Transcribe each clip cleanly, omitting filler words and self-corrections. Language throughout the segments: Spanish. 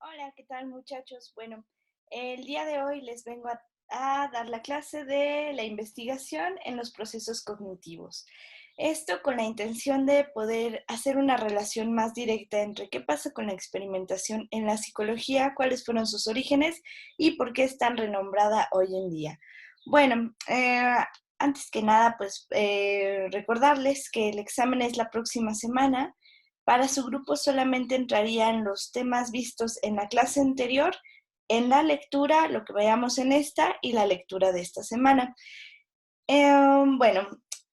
Hola, ¿qué tal muchachos? Bueno, el día de hoy les vengo a dar la clase de la investigación en los procesos cognitivos. Esto con la intención de poder hacer una relación más directa entre qué pasa con la experimentación en la psicología, cuáles fueron sus orígenes y por qué es tan renombrada hoy en día. Bueno, antes que nada, pues recordarles que el examen es la próxima semana. Para su grupo solamente entrarían los temas vistos en la clase anterior, en la lectura, lo que veamos en esta y la lectura de esta semana. Bueno,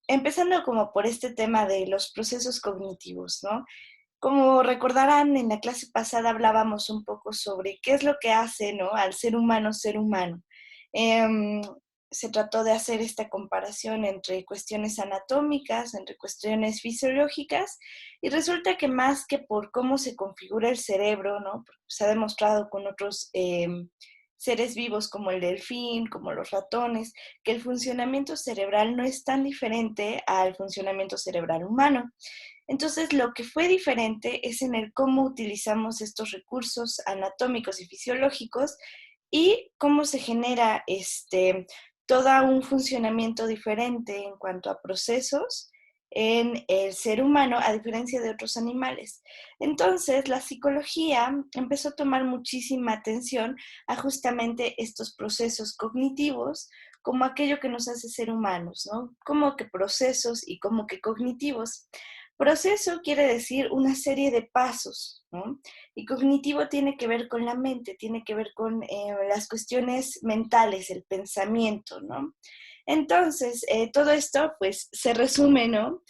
empezando como por este tema de los procesos cognitivos, ¿no? Como recordarán, en la clase pasada hablábamos un poco sobre qué es lo que hace, ¿no?, al ser humano ser humano. Em, Se trató de hacer esta comparación entre cuestiones anatómicas, entre cuestiones fisiológicas, y resulta que más que por cómo se configura el cerebro, ¿no?, porque se ha demostrado con otros seres vivos como el delfín, como los ratones, que el funcionamiento cerebral no es tan diferente al funcionamiento cerebral humano. Entonces, lo que fue diferente es en el cómo utilizamos estos recursos anatómicos y fisiológicos y cómo se genera todo un funcionamiento diferente en cuanto a procesos en el ser humano, a diferencia de otros animales. Entonces, la psicología empezó a tomar muchísima atención a justamente estos procesos cognitivos como aquello que nos hace ser humanos, ¿no? Como que procesos y como que cognitivos. Proceso quiere decir una serie de pasos, ¿no? Y cognitivo tiene que ver con la mente, tiene que ver con las cuestiones mentales, el pensamiento, ¿no? Entonces, todo esto pues se resume, ¿no?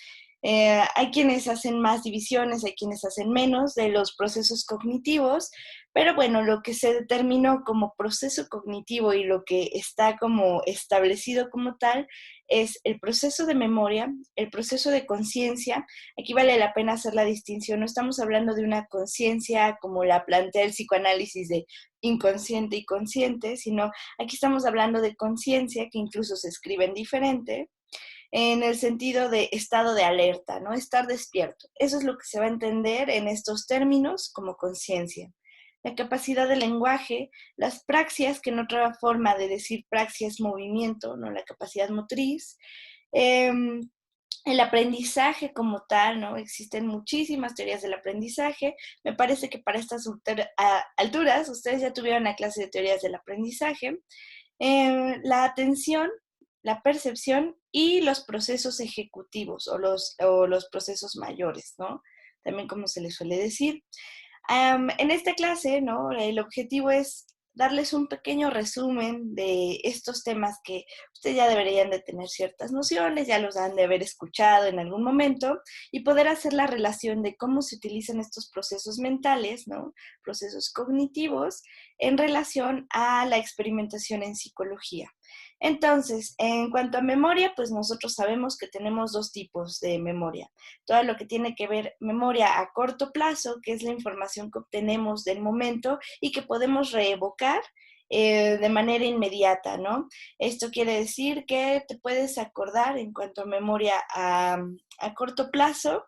Hay quienes hacen más divisiones, hay quienes hacen menos de los procesos cognitivos, pero bueno, lo que se determinó como proceso cognitivo y lo que está como establecido como tal es el proceso de memoria, el proceso de conciencia. Aquí vale la pena hacer la distinción, no estamos hablando de una conciencia como la plantea el psicoanálisis de inconsciente y consciente, sino aquí estamos hablando de conciencia, que incluso se escribe en diferente, en el sentido de estado de alerta, ¿no? Estar despierto. Eso es lo que se va a entender en estos términos como conciencia. La capacidad de lenguaje, las praxias, que en otra forma de decir praxia es movimiento, ¿no? La capacidad motriz, eh, el aprendizaje como tal, ¿no? Existen muchísimas teorías del aprendizaje. Me parece que para estas alturas ustedes ya tuvieron la clase de teorías del aprendizaje. La atención, la percepción y los procesos ejecutivos o los procesos mayores, ¿no? También como se les suele decir. En esta clase, ¿no?, el objetivo es darles un pequeño resumen de estos temas que ustedes ya deberían de tener ciertas nociones, ya los han de haber escuchado en algún momento, y poder hacer la relación de cómo se utilizan estos procesos mentales, ¿no?, procesos cognitivos, en relación a la experimentación en psicología. Entonces, en cuanto a memoria, pues nosotros sabemos que tenemos dos tipos de memoria: todo lo que tiene que ver memoria a corto plazo, que es la información que obtenemos del momento y que podemos reevocar de manera inmediata, ¿no? Esto quiere decir que te puedes acordar en cuanto a memoria a corto plazo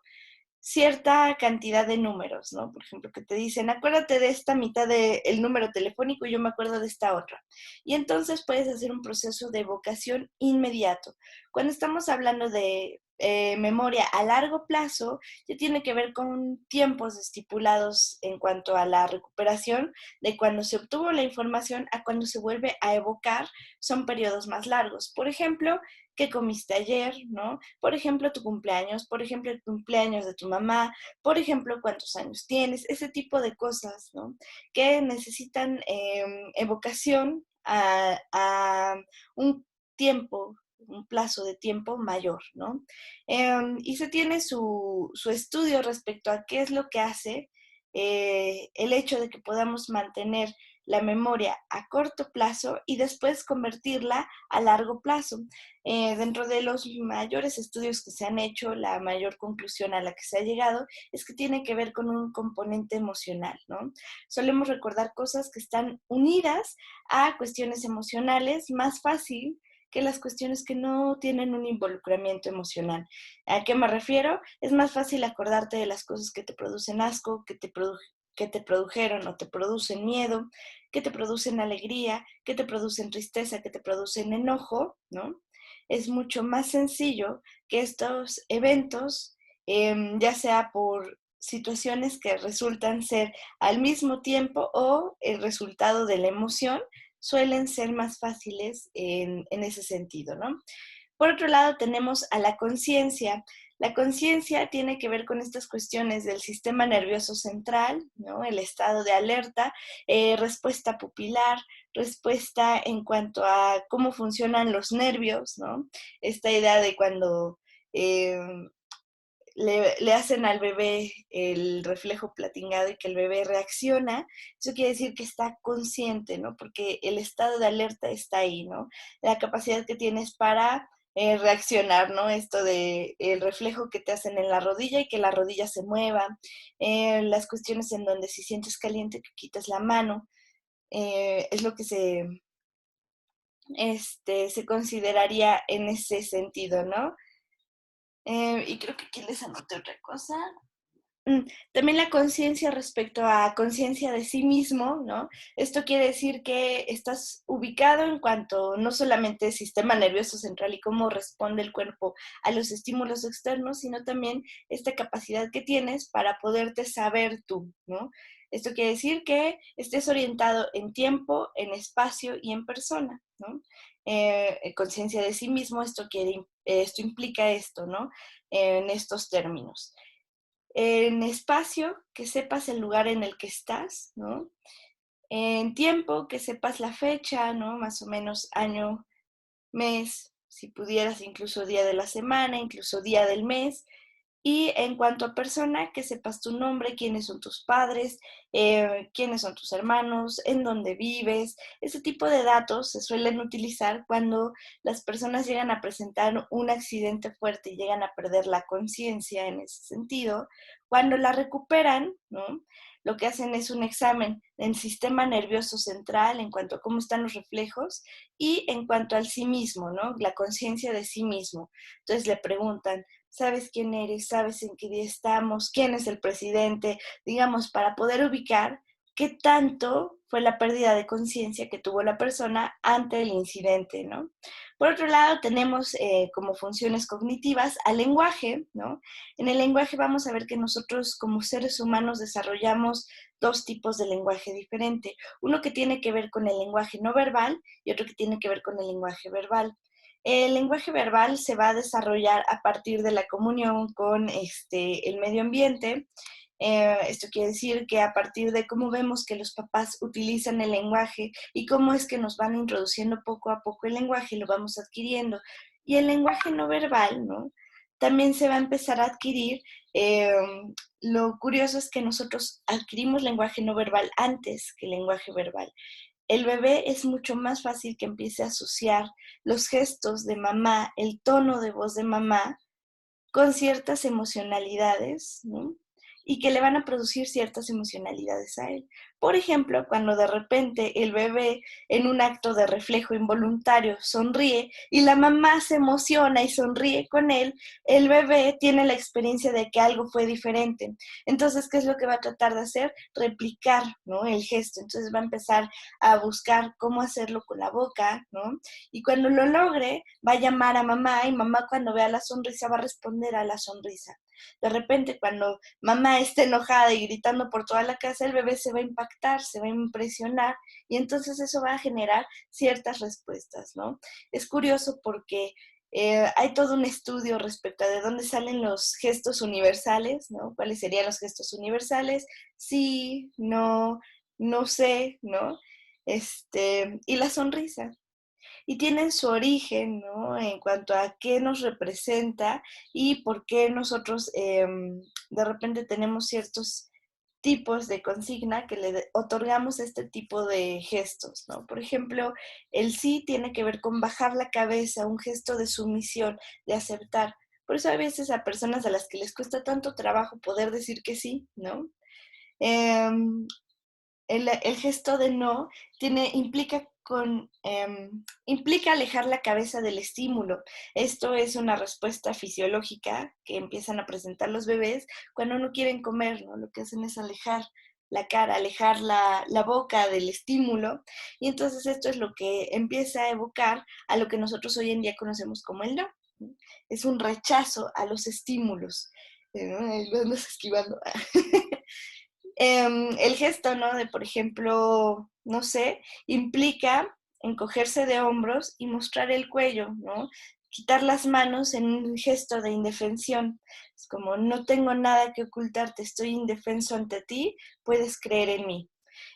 cierta cantidad de números, ¿no? Por ejemplo, que te dicen, acuérdate de esta mitad del número telefónico y yo me acuerdo de esta otra. Y entonces puedes hacer un proceso de evocación inmediato. Cuando estamos hablando de memoria a largo plazo, ya tiene que ver con tiempos estipulados en cuanto a la recuperación de cuando se obtuvo la información a cuando se vuelve a evocar, son periodos más largos. Por ejemplo, ¿qué comiste ayer?, ¿no? Por ejemplo, tu cumpleaños, por ejemplo, el cumpleaños de tu mamá, por ejemplo, cuántos años tienes, ese tipo de cosas, ¿no?, que necesitan evocación a un tiempo, un plazo de tiempo mayor, ¿no? Y se tiene su estudio respecto a qué es lo que hace el hecho de que podamos mantener la memoria a corto plazo y después convertirla a largo plazo. Dentro de los mayores estudios que se han hecho, la mayor conclusión a la que se ha llegado es que tiene que ver con un componente emocional, ¿no? Solemos recordar cosas que están unidas a cuestiones emocionales más fácil que las cuestiones que no tienen un involucramiento emocional. ¿A qué me refiero? Es más fácil acordarte de las cosas que te producen asco, que te que te produjeron o te producen miedo, que te producen alegría, que te producen tristeza, que te producen enojo, ¿no? Es mucho más sencillo que estos eventos, ya sea por situaciones que resultan ser al mismo tiempo o el resultado de la emoción, suelen ser más fáciles en ese sentido, ¿no? Por otro lado, tenemos a la conciencia. La conciencia tiene que ver con estas cuestiones del sistema nervioso central, ¿no? El estado de alerta, respuesta pupilar, respuesta en cuanto a cómo funcionan los nervios, ¿no? Esta idea de cuando eh, le hacen al bebé el reflejo platingado y que el bebé reacciona, eso quiere decir que está consciente, ¿no? Porque el estado de alerta está ahí, ¿no? La capacidad que tienes para reaccionar, ¿no? Esto de el reflejo que te hacen en la rodilla y que la rodilla se mueva, las cuestiones en donde si sientes caliente que quitas la mano, es lo que se consideraría en ese sentido, ¿no? Y creo que aquí les anoté otra cosa. También la conciencia respecto a conciencia de sí mismo, ¿no? Esto quiere decir que estás ubicado en cuanto no solamente sistema nervioso central y cómo responde el cuerpo a los estímulos externos, sino también esta capacidad que tienes para poderte saber tú, ¿no? Esto quiere decir que estés orientado en tiempo, en espacio y en persona, ¿no? Conciencia de sí mismo, esto implica esto, ¿no? En estos términos. En espacio, que sepas el lugar en el que estás, ¿no? En tiempo, que sepas la fecha, ¿no? Más o menos año, mes, si pudieras, incluso día de la semana, incluso día del mes. Y en cuanto a persona, que sepas tu nombre, quiénes son tus padres, quiénes son tus hermanos, en dónde vives. Ese tipo de datos se suelen utilizar cuando las personas llegan a presentar un accidente fuerte y llegan a perder la conciencia en ese sentido. Cuando la recuperan, ¿no? Lo que hacen es un examen en sistema nervioso central en cuanto a cómo están los reflejos y en cuanto al sí mismo, ¿no? La conciencia de sí mismo. Entonces le preguntan, ¿sabes quién eres? ¿Sabes en qué día estamos? ¿Quién es el presidente? Digamos, para poder ubicar qué tanto fue la pérdida de conciencia que tuvo la persona ante el incidente, ¿no? Por otro lado, tenemos como funciones cognitivas al lenguaje, ¿no? En el lenguaje vamos a ver que nosotros como seres humanos desarrollamos dos tipos de lenguaje diferente. Uno que tiene que ver con el lenguaje no verbal y otro que tiene que ver con el lenguaje verbal. El lenguaje verbal se va a desarrollar a partir de la comunión con el medio ambiente. Esto quiere decir que a partir de cómo vemos que los papás utilizan el lenguaje y cómo es que nos van introduciendo poco a poco el lenguaje, lo vamos adquiriendo. Y el lenguaje no verbal, ¿no? También se va a empezar a adquirir. eh, lo curioso es que nosotros adquirimos lenguaje no verbal antes que el lenguaje verbal. El bebé es mucho más fácil que empiece a asociar los gestos de mamá, el tono de voz de mamá, con ciertas emocionalidades, ¿no? Y que le van a producir ciertas emocionalidades a él. Por ejemplo, cuando de repente el bebé en un acto de reflejo involuntario sonríe y la mamá se emociona y sonríe con él, el bebé tiene la experiencia de que algo fue diferente. Entonces, ¿qué es lo que va a tratar de hacer? Replicar, ¿no? El gesto. Entonces va a empezar a buscar cómo hacerlo con la boca, ¿no? Y cuando lo logre, va a llamar a mamá y mamá cuando vea la sonrisa va a responder a la sonrisa. De repente, cuando mamá está enojada y gritando por toda la casa, el bebé se va a impactar, se va a impresionar y entonces eso va a generar ciertas respuestas, ¿no? Es curioso porque hay todo un estudio respecto a de dónde salen los gestos universales, ¿no? ¿Cuáles serían los gestos universales? Sí, no, no sé, ¿no? Y la sonrisa y tienen su origen, ¿no? En cuanto a qué nos representa y por qué nosotros de repente tenemos ciertos tipos de consigna que le otorgamos este tipo de gestos, ¿no? Por ejemplo, el sí tiene que ver con bajar la cabeza, un gesto de sumisión, de aceptar. Por eso a veces a personas a las que les cuesta tanto trabajo poder decir que sí, ¿no? Em, el gesto de no implica alejar la cabeza del estímulo. Esto es una respuesta fisiológica que empiezan a presentar los bebés cuando no quieren comer, ¿no? Lo que hacen es alejar la cara, alejar la boca del estímulo, y entonces esto es lo que empieza a evocar a lo que nosotros hoy en día conocemos como el no. Es un rechazo a los estímulos. ¿No? Ahí lo andas esquivando. El gesto, ¿no? De, por ejemplo, no sé, implica encogerse de hombros y mostrar el cuello, ¿no? Quitar las manos en un gesto de indefensión. Es como, no tengo nada que ocultarte, estoy indefenso ante ti, puedes creer en mí.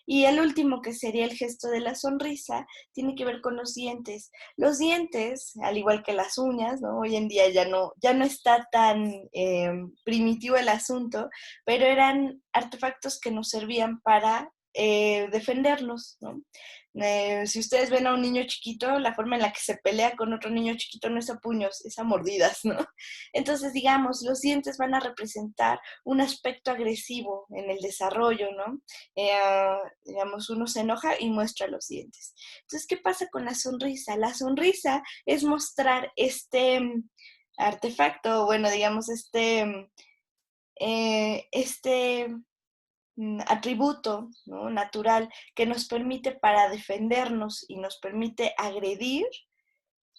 Y el último, que sería el gesto de la sonrisa, tiene que ver con los dientes. Los dientes, al igual que las uñas, ¿no? Hoy en día ya no está tan primitivo el asunto, pero eran artefactos que nos servían para defendernos, ¿no? Si ustedes ven a un niño chiquito, la forma en la que se pelea con otro niño chiquito no es a puños, es a mordidas, ¿no? Entonces, digamos, los dientes van a representar un aspecto agresivo en el desarrollo, ¿no? Digamos, uno se enoja y muestra los dientes. Entonces, ¿qué pasa con la sonrisa? La sonrisa es mostrar este artefacto, bueno, digamos, este atributo, ¿no? Natural que nos permite para defendernos y nos permite agredir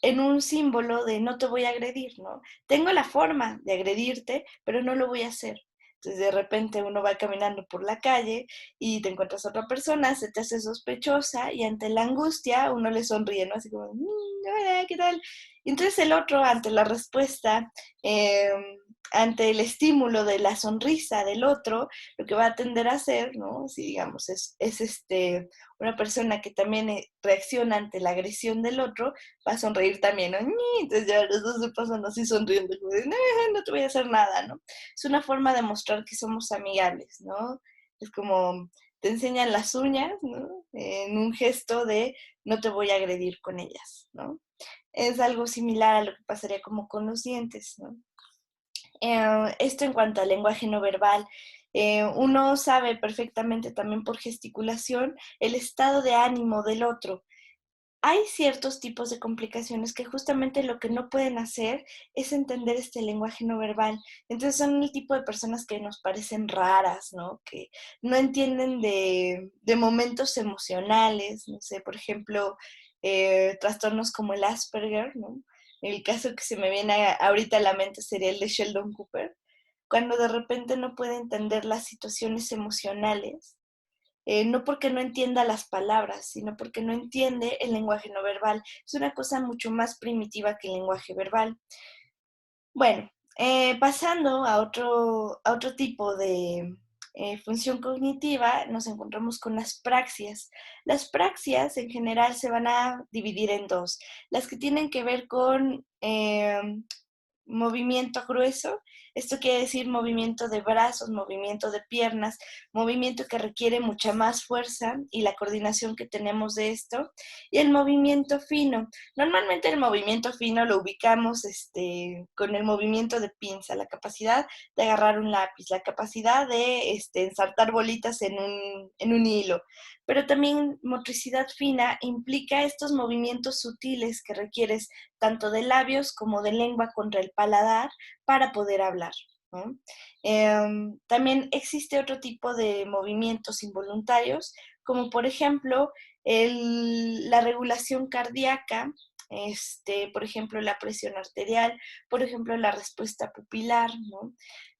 en un símbolo de no te voy a agredir, ¿no? Tengo la forma de agredirte, pero no lo voy a hacer. Entonces de repente uno va caminando por la calle y te encuentras a otra persona, se te hace sospechosa y ante la angustia uno le sonríe, ¿no? Así como, hola, ¿qué tal? Y entonces el otro, ante la respuesta, eh, ante el estímulo de la sonrisa del otro, lo que va a tender a hacer, ¿no? Si digamos es una persona que también reacciona ante la agresión del otro, va a sonreír también, ¿no? Entonces ya los dos se pasan así sonriendo, como de, no, no te voy a hacer nada, ¿no? Es una forma de mostrar que somos amigables, ¿no? Es como te enseñan las uñas, ¿no? En un gesto de no te voy a agredir con ellas, ¿no? Es algo similar a lo que pasaría como con los dientes, ¿no? Esto en cuanto al lenguaje no verbal. Uno sabe perfectamente también por gesticulación el estado de ánimo del otro. Hay ciertos tipos de complicaciones que justamente lo que no pueden hacer es entender este lenguaje no verbal. Entonces son el tipo de personas que nos parecen raras, ¿no? Que no entienden de momentos emocionales, no sé, por ejemplo, trastornos como el Asperger, ¿no? El caso que se me viene ahorita a la mente sería el de Sheldon Cooper, cuando de repente no puede entender las situaciones emocionales, no porque no entienda las palabras, sino porque no entiende el lenguaje no verbal. Es una cosa mucho más primitiva que el lenguaje verbal. Bueno, pasando a otro tipo de función cognitiva, nos encontramos con las praxias. Las praxias en general se van a dividir en dos. Las que tienen que ver con movimiento grueso. Esto quiere decir movimiento de brazos, movimiento de piernas, movimiento que requiere mucha más fuerza y la coordinación que tenemos de esto. Y el movimiento fino. Normalmente el movimiento fino lo ubicamos con el movimiento de pinza, la capacidad de agarrar un lápiz, la capacidad de ensartar bolitas en un hilo. Pero también motricidad fina implica estos movimientos sutiles que requieres tanto de labios como de lengua contra el paladar para poder hablar, ¿no? También existe otro tipo de movimientos involuntarios, como por ejemplo la regulación cardíaca, por ejemplo la presión arterial, por ejemplo la respuesta pupilar, ¿no?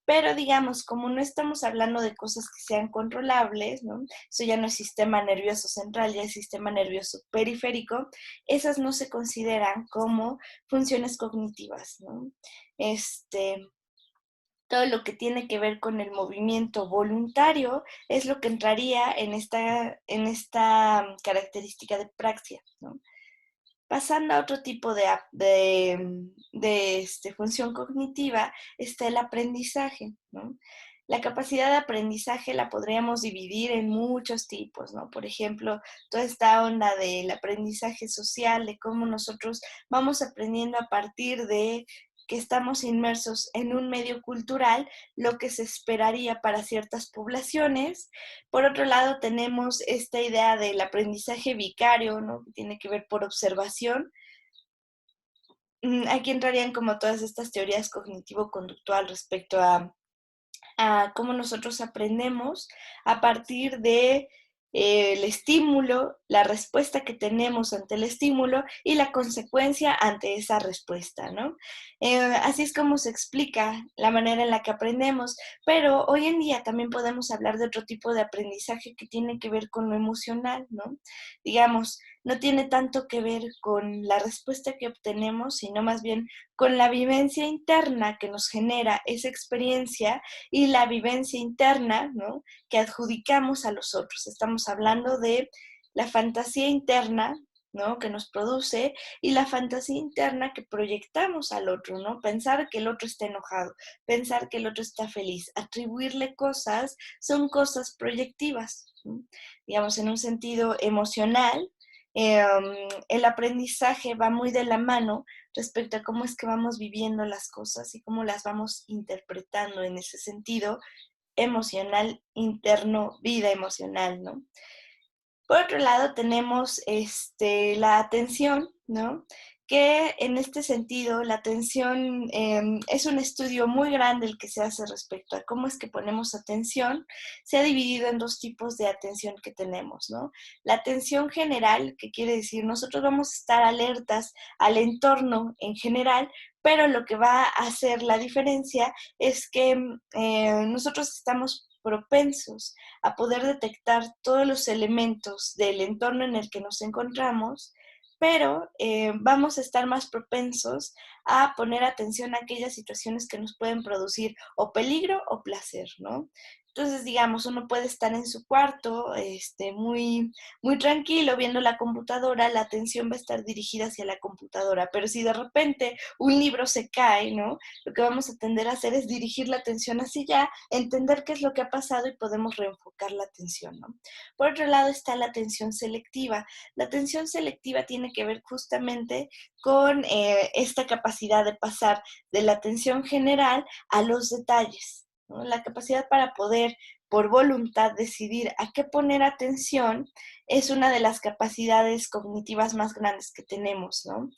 Pero digamos, como no estamos hablando de cosas que sean controlables, ¿no? Eso ya no es sistema nervioso central, ya es sistema nervioso periférico, esas no se consideran como funciones cognitivas, ¿no? Este, todo lo que tiene que ver con el movimiento voluntario es lo que entraría en esta característica de praxia, ¿no? Pasando a otro tipo de función cognitiva, está el aprendizaje, ¿no? La capacidad de aprendizaje la podríamos dividir en muchos tipos, ¿no? Por ejemplo, toda esta onda del aprendizaje social, de cómo nosotros vamos aprendiendo a partir de que estamos inmersos en un medio cultural, lo que se esperaría para ciertas poblaciones. Por otro lado, tenemos esta idea del aprendizaje vicario, ¿no? Que tiene que ver por observación. Aquí entrarían como todas estas teorías cognitivo-conductual respecto a a cómo nosotros aprendemos a partir de el estímulo, la respuesta que tenemos ante el estímulo y la consecuencia ante esa respuesta, ¿no? Así es como se explica la manera en la que aprendemos, pero hoy en día también podemos hablar de otro tipo de aprendizaje que tiene que ver con lo emocional, ¿no? Digamos, no tiene tanto que ver con la respuesta que obtenemos, sino más bien con la vivencia interna que nos genera esa experiencia y la vivencia interna, ¿no?, que adjudicamos a los otros. Estamos hablando de la fantasía interna, ¿no?, que nos produce, y la fantasía interna que proyectamos al otro, ¿no? Pensar que el otro está enojado, pensar que el otro está feliz, atribuirle cosas, son cosas proyectivas, ¿no? Digamos, en un sentido emocional, el aprendizaje va muy de la mano respecto a cómo es que vamos viviendo las cosas y cómo las vamos interpretando en ese sentido emocional interno, vida emocional, ¿no? Por otro lado, tenemos la atención, ¿no? Que en este sentido, la atención es un estudio muy grande el que se hace respecto a cómo es que ponemos atención. Se ha dividido en dos tipos de atención que tenemos, ¿no? La atención general, que quiere decir nosotros vamos a estar alertas al entorno en general, pero lo que va a hacer la diferencia es que nosotros estamos propensos a poder detectar todos los elementos del entorno en el que nos encontramos, pero vamos a estar más propensos a poner atención a aquellas situaciones que nos pueden producir o peligro o placer, ¿no? Entonces, digamos, uno puede estar en su cuarto, muy tranquilo viendo la computadora, la atención va a estar dirigida hacia la computadora, pero si de repente un libro se cae, ¿no? Lo que vamos a tender a hacer es dirigir la atención hacia allá, entender qué es lo que ha pasado y podemos reenfocar la atención, ¿no? Por otro lado está la atención selectiva. La atención selectiva tiene que ver justamente con esta capacidad de pasar de la atención general a los detalles, ¿no? La capacidad para poder por voluntad decidir a qué poner atención es una de las capacidades cognitivas más grandes que tenemos, ¿no?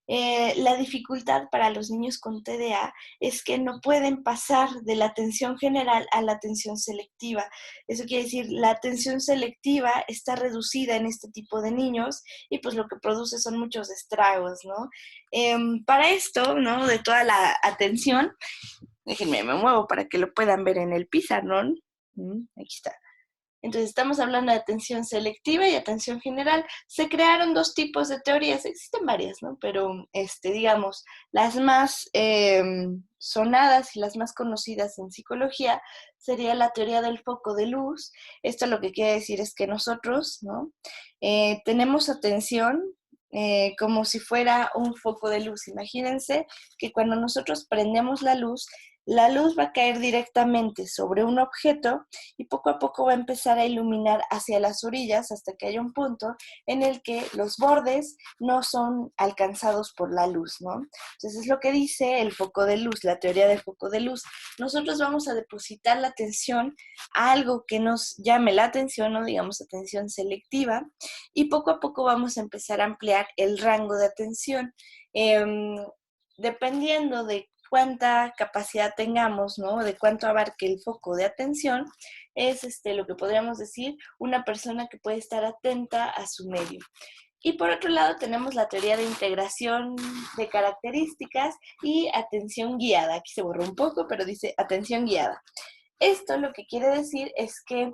La dificultad para los niños con TDA es que no pueden pasar de la atención general a la atención selectiva. Eso quiere decir, la atención selectiva está reducida en este tipo de niños y pues lo que produce son muchos estragos, ¿no? Para esto, ¿no? De toda la atención, déjenme, me muevo para que lo puedan ver en el pizarrón. Aquí está. Entonces, estamos hablando de atención selectiva y atención general. Se crearon dos tipos de teorías, existen varias, ¿no? Pero, digamos, las más sonadas y las más conocidas en psicología sería la teoría del foco de luz. Esto lo que quiere decir es que nosotros, ¿no? Tenemos atención como si fuera un foco de luz. Imagínense que cuando nosotros prendemos la luz va a caer directamente sobre un objeto y poco a poco va a empezar a iluminar hacia las orillas hasta que haya un punto en el que los bordes no son alcanzados por la luz, ¿no? Entonces es lo que dice el foco de luz, la teoría del foco de luz. Nosotros vamos a depositar la atención a algo que nos llame la atención, o digamos atención selectiva, y poco a poco vamos a empezar a ampliar el rango de atención. Dependiendo de cuánta capacidad tengamos, ¿no? De cuánto abarque el foco de atención, es lo que podríamos decir una persona que puede estar atenta a su medio. Y por otro lado tenemos la teoría de integración de características y atención guiada. Aquí se borró un poco, pero dice atención guiada. Esto lo que quiere decir es que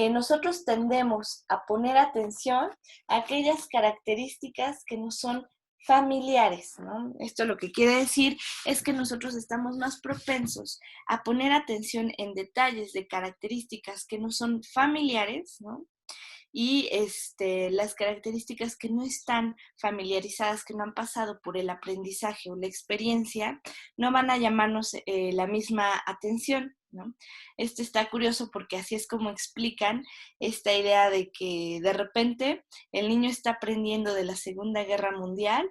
nosotros tendemos a poner atención a aquellas características que nos son familiares, ¿no? Esto lo que quiere decir es que nosotros estamos más propensos a poner atención en detalles de características que no son familiares, ¿no? Y las características que no están familiarizadas, que no han pasado por el aprendizaje o la experiencia, no van a llamarnos la misma atención, ¿no? Esto está curioso porque así es como explican esta idea de que de repente el niño está aprendiendo de la Segunda Guerra Mundial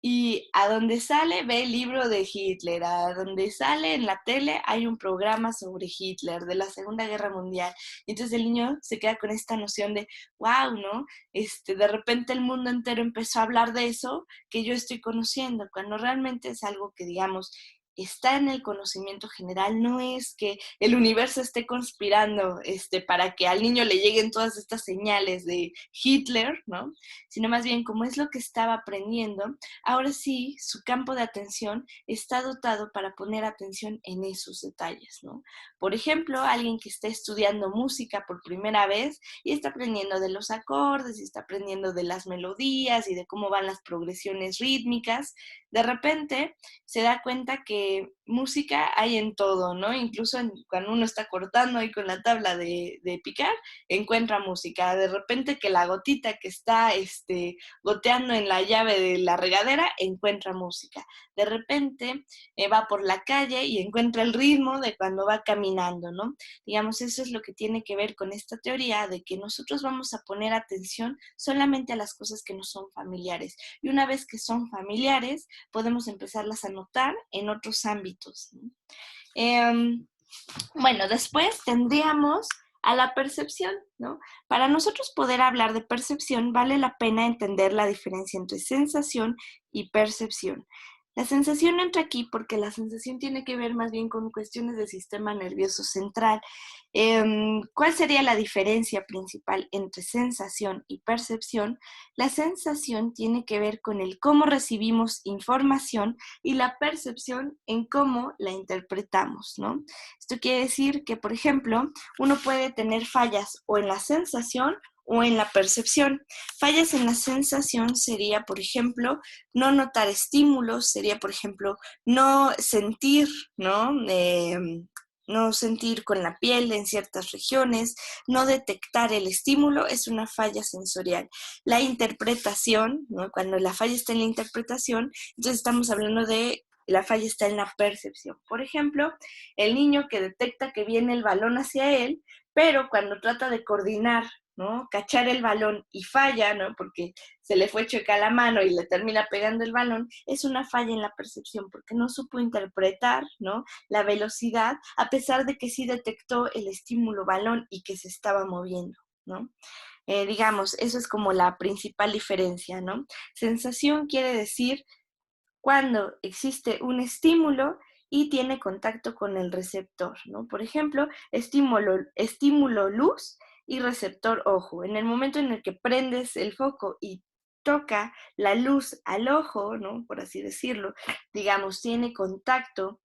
y a donde sale ve el libro de Hitler, a donde sale en la tele hay un programa sobre Hitler, de la Segunda Guerra Mundial. Y entonces el niño se queda con esta noción de, wow, ¿no? De repente el mundo entero empezó a hablar de eso que yo estoy conociendo, cuando realmente es algo que, digamos, está en el conocimiento general, no es que el universo esté conspirando para que al niño le lleguen todas estas señales de Hitler, ¿no? Sino más bien como es lo que estaba aprendiendo, ahora sí su campo de atención está dotado para poner atención en esos detalles, ¿no? Por ejemplo, alguien que esté estudiando música por primera vez y está aprendiendo de los acordes y está aprendiendo de las melodías y de cómo van las progresiones rítmicas, de repente se da cuenta que música hay en todo, ¿no? Incluso cuando uno está cortando ahí con la tabla de picar, encuentra música. De repente que la gotita que está goteando en la llave de la regadera, encuentra música. De repente va por la calle y encuentra el ritmo de cuando va caminando, ¿no? Digamos, eso es lo que tiene que ver con esta teoría de que nosotros vamos a poner atención solamente a las cosas que nos son familiares. Y una vez que son familiares, podemos empezarlas a notar en otros ámbitos, ¿no? Bueno, después tendríamos a la percepción, ¿no? Para nosotros poder hablar de percepción, vale la pena entender la diferencia entre sensación y percepción. La sensación entra aquí porque la sensación tiene que ver más bien con cuestiones del sistema nervioso central. ¿Cuál sería la diferencia principal entre sensación y percepción? La sensación tiene que ver con el cómo recibimos información y la percepción en cómo la interpretamos, ¿no? Esto quiere decir que, por ejemplo, uno puede tener fallas o en la sensación o en la percepción. Fallas en la sensación sería, por ejemplo, no notar estímulos, sería, por ejemplo, no sentir, ¿no? No sentir con la piel en ciertas regiones, no detectar el estímulo, es una falla sensorial. La interpretación, ¿no? Cuando la falla está en la interpretación, entonces estamos hablando de la falla está en la percepción. Por ejemplo, el niño que detecta que viene el balón hacia él, pero cuando trata de coordinar, ¿no? Cachar el balón y falla, ¿no? Porque se le fue chueca la mano y le termina pegando el balón, es una falla en la percepción, porque no supo interpretar, ¿no? La velocidad, a pesar de que sí detectó el estímulo balón y que se estaba moviendo, ¿no? Digamos, eso es como la principal diferencia, ¿no? Sensación quiere decir cuando existe un estímulo y tiene contacto con el receptor, ¿no? Por ejemplo, estímulo luz y receptor ojo. En el momento en el que prendes el foco y toca la luz al ojo, ¿no? Por así decirlo, digamos, tiene contacto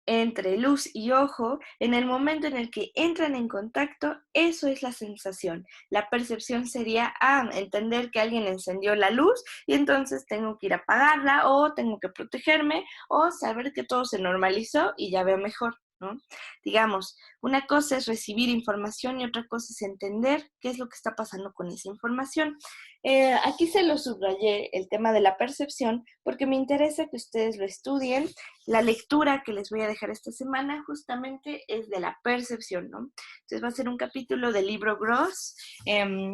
entre luz y ojo, en el momento en el que entran en contacto, eso es la sensación. La percepción sería, entender que alguien encendió la luz y entonces tengo que ir a apagarla o tengo que protegerme o saber que todo se normalizó y ya veo mejor, ¿no? Digamos, una cosa es recibir información y otra cosa es entender qué es lo que está pasando con esa información. Aquí se lo subrayé el tema de la percepción porque me interesa que ustedes lo estudien. La lectura que les voy a dejar esta semana justamente es de la percepción, ¿no? Entonces va a ser un capítulo del libro Gross.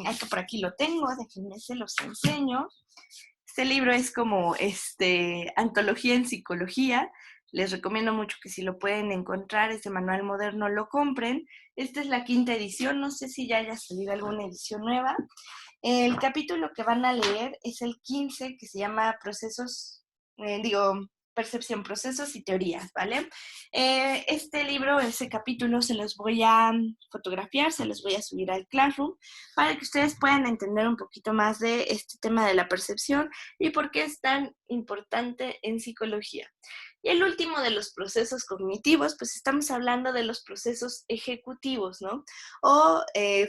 Acá por aquí lo tengo, déjenme se los enseño. Este libro es como antología en psicología. Les recomiendo mucho que si lo pueden encontrar, ese manual moderno, lo compren. Esta es la quinta edición, no sé si ya haya salido alguna edición nueva. El capítulo que van a leer es el 15, que se llama Percepción, Procesos y Teorías, ¿vale? Este libro, ese capítulo, se los voy a fotografiar, se los voy a subir al Classroom para que ustedes puedan entender un poquito más de este tema de la percepción y por qué es tan importante en psicología. Y el último de los procesos cognitivos, pues estamos hablando de los procesos ejecutivos, ¿no? O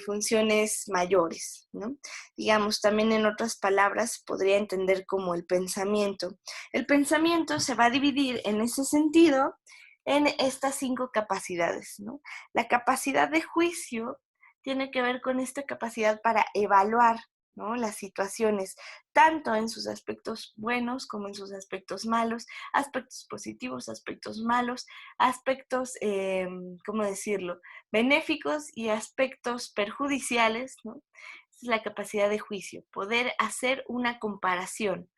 funciones mayores, ¿no? Digamos, también en otras palabras, podría entender como el pensamiento. El pensamiento se va a dividir en ese sentido en estas 5 capacidades, ¿no? La capacidad de juicio tiene que ver con esta capacidad para evaluar, ¿no? Las situaciones, tanto en sus aspectos buenos como en sus aspectos malos, aspectos positivos, aspectos malos, aspectos, ¿cómo decirlo?, benéficos y aspectos perjudiciales, ¿no? Es la capacidad de juicio, poder hacer una comparación.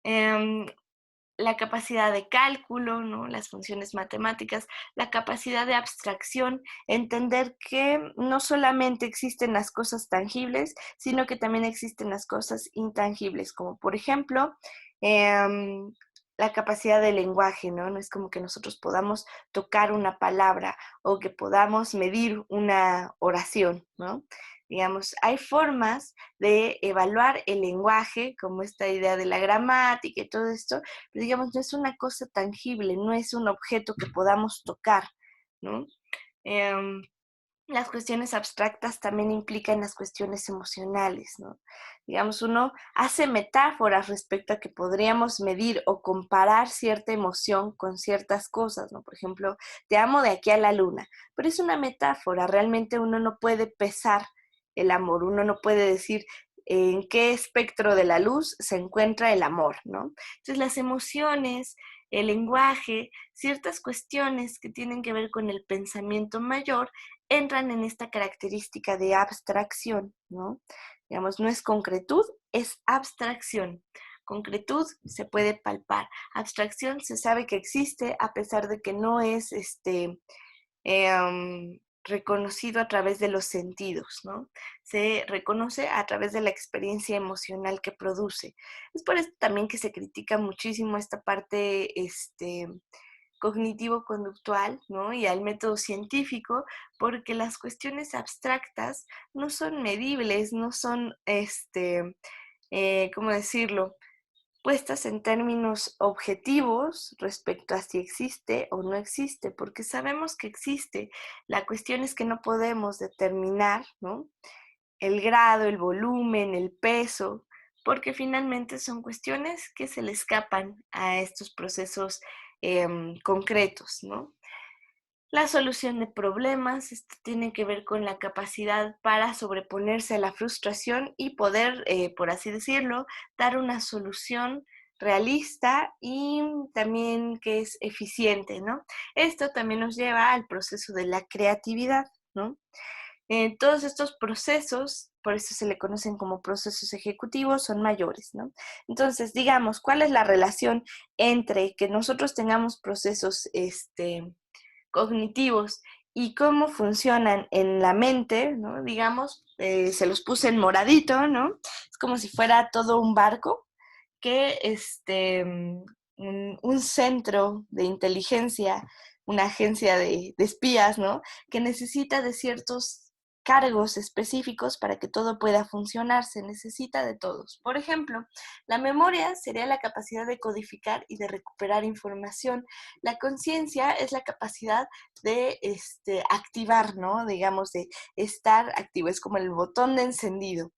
Eh, la capacidad de cálculo, ¿no? Las funciones matemáticas, la capacidad de abstracción, entender que no solamente existen las cosas tangibles, sino que también existen las cosas intangibles, como por ejemplo, la capacidad del lenguaje, ¿no? No es como que nosotros podamos tocar una palabra o que podamos medir una oración, ¿no? Digamos, hay formas de evaluar el lenguaje, como esta idea de la gramática y todo esto, pero digamos, no es una cosa tangible, no es un objeto que podamos tocar, ¿no? Em, las cuestiones abstractas también implican las cuestiones emocionales, ¿no? Digamos, uno hace metáforas respecto a que podríamos medir o comparar cierta emoción con ciertas cosas, ¿no? Por ejemplo, te amo de aquí a la luna, pero es una metáfora, realmente uno no puede pesar el amor, uno no puede decir en qué espectro de la luz se encuentra el amor, ¿no? Entonces, las emociones, el lenguaje, ciertas cuestiones que tienen que ver con el pensamiento mayor, entran en esta característica de abstracción, ¿no? Digamos, no es concretud, es abstracción. Concretud se puede palpar. Abstracción se sabe que existe a pesar de que no es reconocido a través de los sentidos, ¿no? Se reconoce a través de la experiencia emocional que produce. Es por esto también que se critica muchísimo esta parte cognitivo-conductual, ¿no? Y al método científico, porque las cuestiones abstractas no son medibles, no son, ¿cómo decirlo? Puestas en términos objetivos respecto a si existe o no existe, porque sabemos que existe. La cuestión es que no podemos determinar, ¿no? El grado, el volumen, el peso, porque finalmente son cuestiones que se le escapan a estos procesos concretos, ¿no? La solución de problemas, esto tiene que ver con la capacidad para sobreponerse a la frustración y poder, por así decirlo, dar una solución realista y también que es eficiente, ¿no? Esto también nos lleva al proceso de la creatividad, ¿no? Todos estos procesos, por eso se le conocen como procesos ejecutivos, son mayores, ¿no? Entonces, digamos, ¿cuál es la relación entre que nosotros tengamos procesos, cognitivos y cómo funcionan en la mente, ¿no? Digamos, se los puse en moradito, ¿no? Es como si fuera todo un barco que un centro de inteligencia, una agencia de espías, ¿no? Que necesita de ciertos cargos específicos para que todo pueda funcionar, se necesita de todos. Por ejemplo, la memoria sería la capacidad de codificar y de recuperar información. La conciencia es la capacidad de activar, ¿no? Digamos, de estar activo, es como el botón de encendido.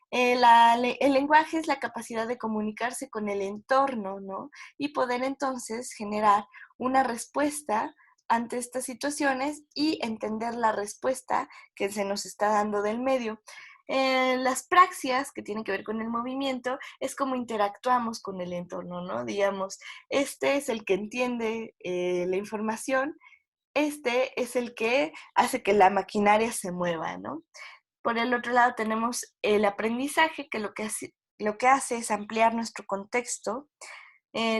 El lenguaje es la capacidad de comunicarse con el entorno, ¿no? Y poder entonces generar una respuesta ante estas situaciones y entender la respuesta que se nos está dando del medio. Las praxias, que tienen que ver con el movimiento, es como interactuamos con el entorno, ¿no? Digamos, este es el que entiende la información, este es el que hace que la maquinaria se mueva, ¿no? Por el otro lado tenemos el aprendizaje, que lo que hace es ampliar nuestro contexto.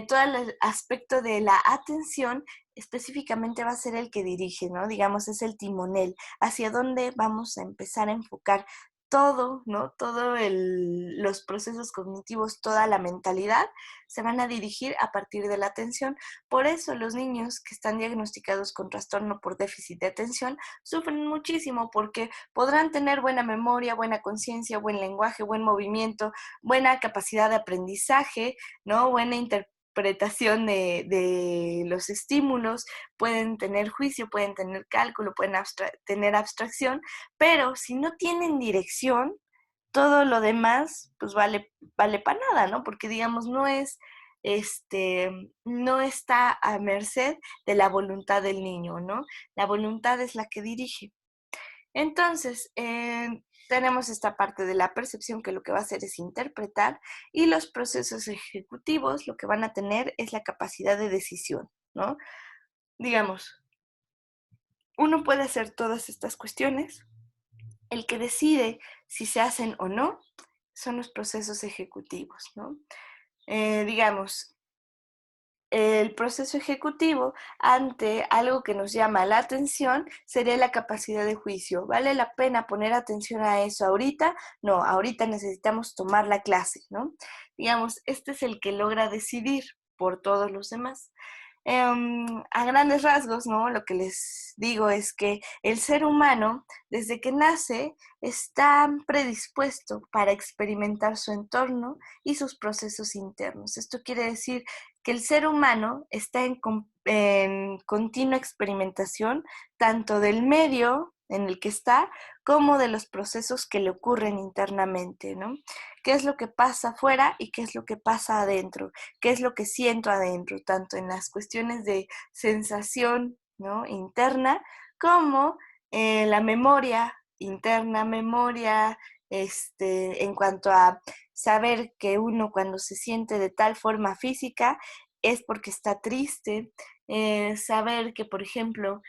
Todo el aspecto de la atención específicamente va a ser el que dirige, ¿no? Digamos, es el timonel, hacia dónde vamos a empezar a enfocar todo, ¿no? Los procesos cognitivos, toda la mentalidad, se van a dirigir a partir de la atención. Por eso los niños que están diagnosticados con trastorno por déficit de atención sufren muchísimo porque podrán tener buena memoria, buena conciencia, buen lenguaje, buen movimiento, buena capacidad de aprendizaje, ¿no? Buena interpretación de los estímulos, pueden tener juicio, pueden tener cálculo, pueden tener abstracción, pero si no tienen dirección, todo lo demás pues vale para nada, ¿no? Porque digamos, no está a merced de la voluntad del niño, ¿no? La voluntad es la que dirige. Entonces, tenemos esta parte de la percepción que lo que va a hacer es interpretar, y los procesos ejecutivos lo que van a tener es la capacidad de decisión, ¿no? Digamos, uno puede hacer todas estas cuestiones. El que decide si se hacen o no son los procesos ejecutivos, ¿no? Digamos, el proceso ejecutivo ante algo que nos llama la atención sería la capacidad de juicio. ¿Vale la pena poner atención a eso ahorita? No, ahorita necesitamos tomar la clase, ¿no? Digamos, este es el que logra decidir. por todos los demás. A grandes rasgos, ¿no? Lo que les digo es que el ser humano, desde que nace, está predispuesto para experimentar su entorno y sus procesos internos. Esto quiere decir que el ser humano está en continua experimentación, tanto del medio en el que está, como de los procesos que le ocurren internamente, ¿no? ¿Qué es lo que pasa afuera y qué es lo que pasa adentro? ¿Qué es lo que siento adentro? Tanto en las cuestiones de sensación, ¿no?, interna, como la memoria interna, memoria en cuanto a saber que uno cuando se siente de tal forma física es porque está triste, saber que, por ejemplo,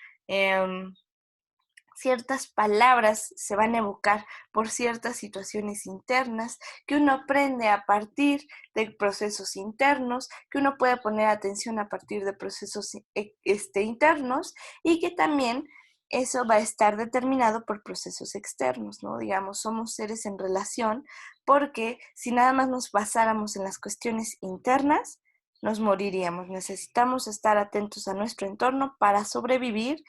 ciertas palabras se van a evocar por ciertas situaciones internas, que uno aprende a partir de procesos internos, que uno puede poner atención a partir de procesos internos, y que también eso va a estar determinado por procesos externos, ¿no? Digamos, somos seres en relación, porque si nada más nos basáramos en las cuestiones internas, nos moriríamos. Necesitamos estar atentos a nuestro entorno para sobrevivir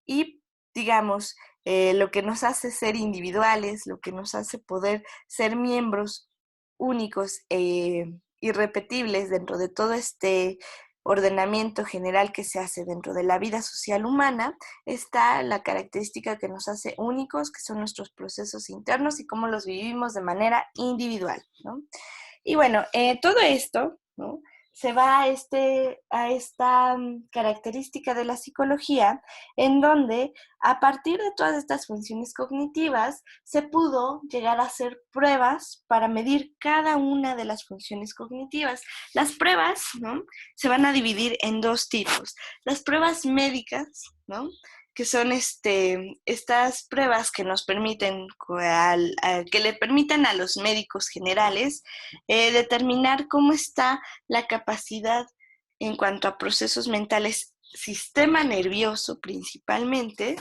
y, digamos, lo que nos hace ser individuales, lo que nos hace poder ser miembros únicos e irrepetibles dentro de todo este ordenamiento general que se hace dentro de la vida social humana, está la característica que nos hace únicos, que son nuestros procesos internos y cómo los vivimos de manera individual, ¿no? Y bueno, todo esto, ¿no?, se va a esta característica de la psicología, en donde a partir de todas estas funciones cognitivas se pudo llegar a hacer pruebas para medir cada una de las funciones cognitivas. Las pruebas, ¿no?, se van a dividir en dos tipos. Las pruebas médicas, ¿no?, que son estas pruebas que nos permiten, que le permiten a los médicos generales determinar cómo está la capacidad en cuanto a procesos mentales, sistema nervioso principalmente,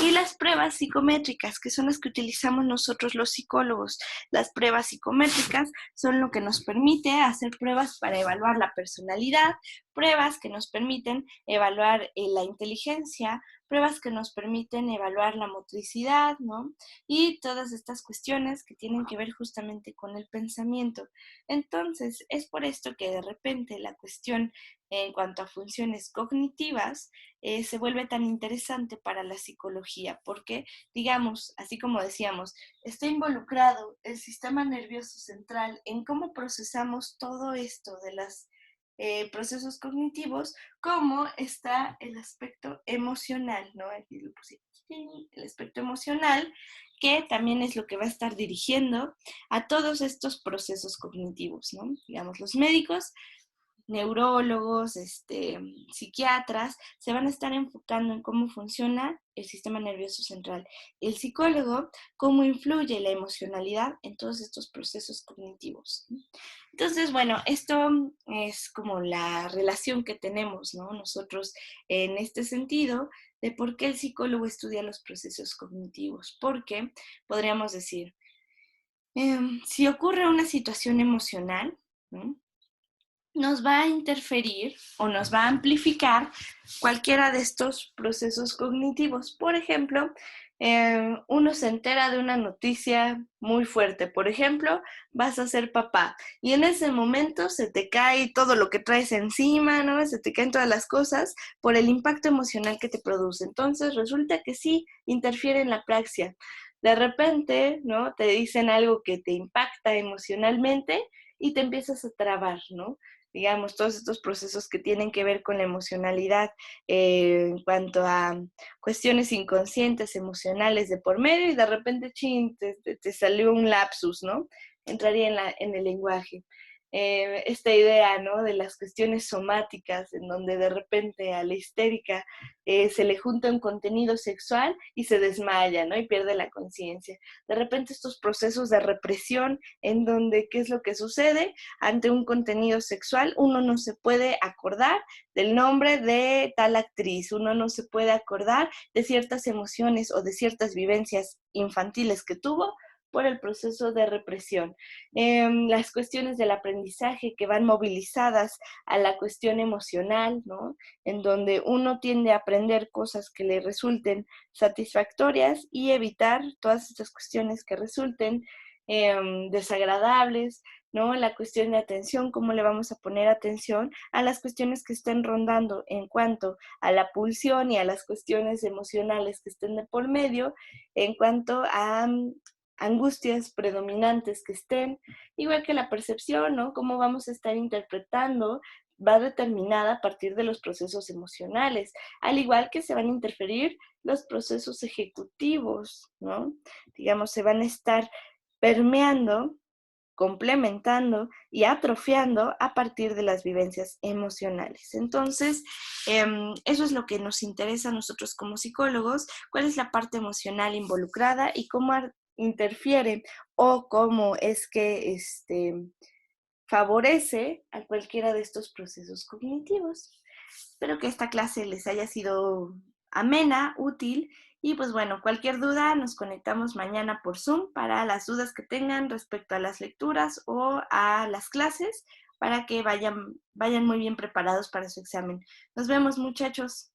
y las pruebas psicométricas, que son las que utilizamos nosotros los psicólogos. Las pruebas psicométricas son lo que nos permite hacer pruebas para evaluar la personalidad, pruebas que nos permiten evaluar la inteligencia, pruebas que nos permiten evaluar la motricidad, ¿no? Y todas estas cuestiones que tienen que ver justamente con el pensamiento. Entonces, es por esto que de repente la cuestión en cuanto a funciones cognitivas se vuelve tan interesante para la psicología, porque, digamos, así como decíamos, está involucrado el sistema nervioso central en cómo procesamos todo esto de los procesos cognitivos, como está el aspecto emocional, ¿no? Aquí lo puse, el aspecto emocional, que también es lo que va a estar dirigiendo a todos estos procesos cognitivos, ¿no? Digamos, los médicos, neurólogos, psiquiatras, se van a estar enfocando en cómo funciona el sistema nervioso central. El psicólogo, cómo influye la emocionalidad en todos estos procesos cognitivos. Entonces, bueno, esto es como la relación que tenemos, ¿no?, nosotros en este sentido de por qué el psicólogo estudia los procesos cognitivos. Porque podríamos decir, si ocurre una situación emocional, ¿no?, nos va a interferir o nos va a amplificar cualquiera de estos procesos cognitivos. Por ejemplo, uno se entera de una noticia muy fuerte. Por ejemplo, vas a ser papá y en ese momento se te cae todo lo que traes encima, ¿no? Se te caen todas las cosas por el impacto emocional que te produce. Entonces resulta que sí interfiere en la praxia. De repente, ¿no?, te dicen algo que te impacta emocionalmente y te empiezas a trabar, ¿no? Digamos, todos estos procesos que tienen que ver con la emocionalidad en cuanto a cuestiones inconscientes, emocionales de por medio, y de repente, chin, te salió un lapsus, ¿no? Entraría en el lenguaje. Esta idea, ¿no?, de las cuestiones somáticas, en donde de repente a la histérica se le junta un contenido sexual y se desmaya, ¿no?, y pierde la conciencia. De repente estos procesos de represión, en donde, ¿qué es lo que sucede? Ante un contenido sexual, uno no se puede acordar del nombre de tal actriz, uno no se puede acordar de ciertas emociones o de ciertas vivencias infantiles que tuvo, por el proceso de represión. Las cuestiones del aprendizaje que van movilizadas a la cuestión emocional, ¿no? En donde uno tiende a aprender cosas que le resulten satisfactorias y evitar todas estas cuestiones que resulten desagradables, ¿no? La cuestión de atención, cómo le vamos a poner atención a las cuestiones que estén rondando en cuanto a la pulsión y a las cuestiones emocionales que estén de por medio, en cuanto a angustias predominantes que estén, igual que la percepción, ¿no? Cómo vamos a estar interpretando va determinada a partir de los procesos emocionales, al igual que se van a interferir los procesos ejecutivos, ¿no? Digamos, se van a estar permeando, complementando y atrofiando a partir de las vivencias emocionales. Entonces, eso es lo que nos interesa a nosotros como psicólogos, cuál es la parte emocional involucrada y cómo interfiere o cómo es que favorece a cualquiera de estos procesos cognitivos. Espero que esta clase les haya sido amena, útil y pues bueno, cualquier duda nos conectamos mañana por Zoom para las dudas que tengan respecto a las lecturas o a las clases para que vayan muy bien preparados para su examen. Nos vemos, muchachos.